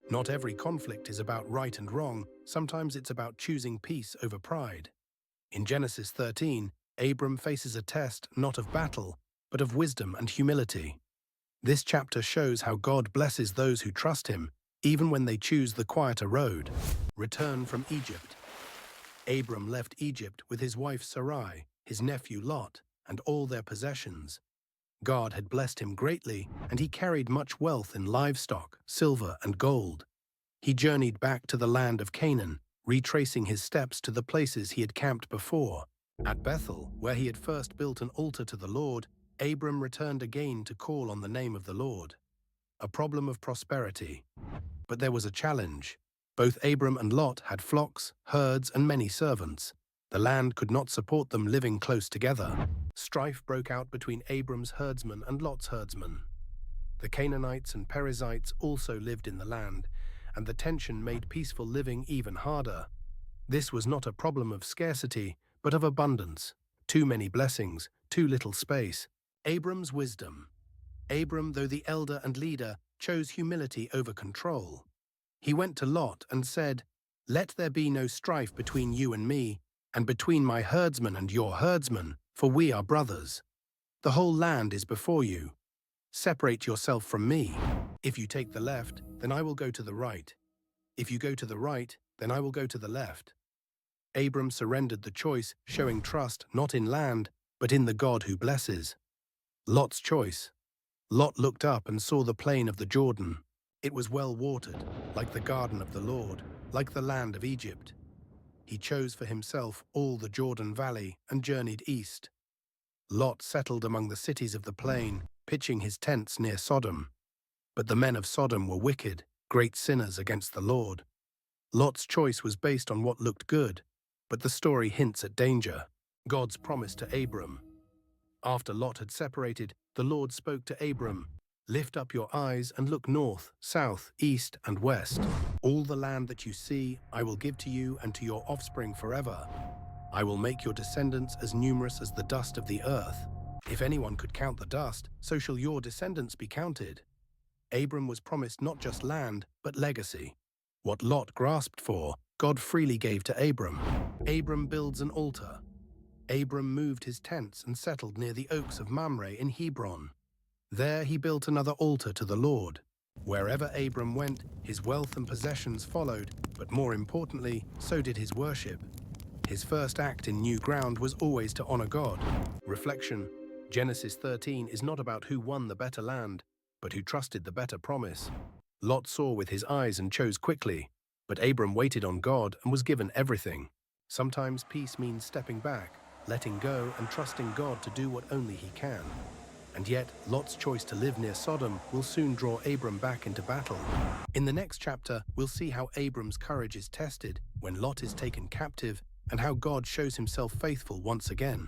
Not every conflict is about right and wrong, sometimes it's about choosing peace over pride. In Genesis 13, Abram faces a test not of battle, but of wisdom and humility. This chapter shows how God blesses those who trust Him, even when they choose the quieter road. Return from Egypt. Abram left Egypt with his wife Sarai, his nephew Lot, and all their possessions. God had blessed him greatly, and he carried much wealth in livestock, silver, and gold. He journeyed back to the land of Canaan, retracing his steps to the places he had camped before. At Bethel, where he had first built an altar to the Lord, Abram returned again to call on the name of the Lord. A problem of prosperity. But there was a challenge. Both Abram and Lot had flocks, herds, and many servants. The land could not support them living close together. Strife broke out between Abram's herdsmen and Lot's herdsmen. The Canaanites and Perizzites also lived in the land, and the tension made peaceful living even harder. This was not a problem of scarcity, but of abundance. Too many blessings, too little space. Abram's wisdom. Abram, though the elder and leader, chose humility over control. He went to Lot and said, "Let there be no strife between you and me, and between my herdsmen and your herdsmen, for we are brothers. The whole land is before you. Separate yourself from me. If you take the left, then I will go to the right. If you go to the right, then I will go to the left." Abram surrendered the choice, showing trust not in land, but in the God who blesses. Lot's choice. Lot looked up and saw the plain of the Jordan. It was well watered, like the garden of the Lord, like the land of Egypt. He chose for himself all the Jordan Valley and journeyed east. Lot settled among the cities of the plain, pitching his tents near Sodom. But the men of Sodom were wicked, great sinners against the Lord. Lot's choice was based on what looked good, but the story hints at danger. God's promise to Abram. After Lot had separated, the Lord spoke to Abram, "Lift up your eyes and look north, south, east, and west. All the land that you see, I will give to you and to your offspring forever. I will make your descendants as numerous as the dust of the earth. If anyone could count the dust, so shall your descendants be counted." Abram was promised not just land, but legacy. What Lot grasped for, God freely gave to Abram. Abram builds an altar. Abram moved his tents and settled near the oaks of Mamre in Hebron. There he built another altar to the Lord. Wherever Abram went, his wealth and possessions followed, but more importantly, so did his worship. His first act in new ground was always to honor God. Reflection: Genesis 13 is not about who won the better land, but who trusted the better promise. Lot saw with his eyes and chose quickly, but Abram waited on God and was given everything. Sometimes peace means stepping back, letting go and trusting God to do what only He can. And yet, Lot's choice to live near Sodom will soon draw Abram back into battle. In the next chapter, we'll see how Abram's courage is tested when Lot is taken captive and how God shows Himself faithful once again.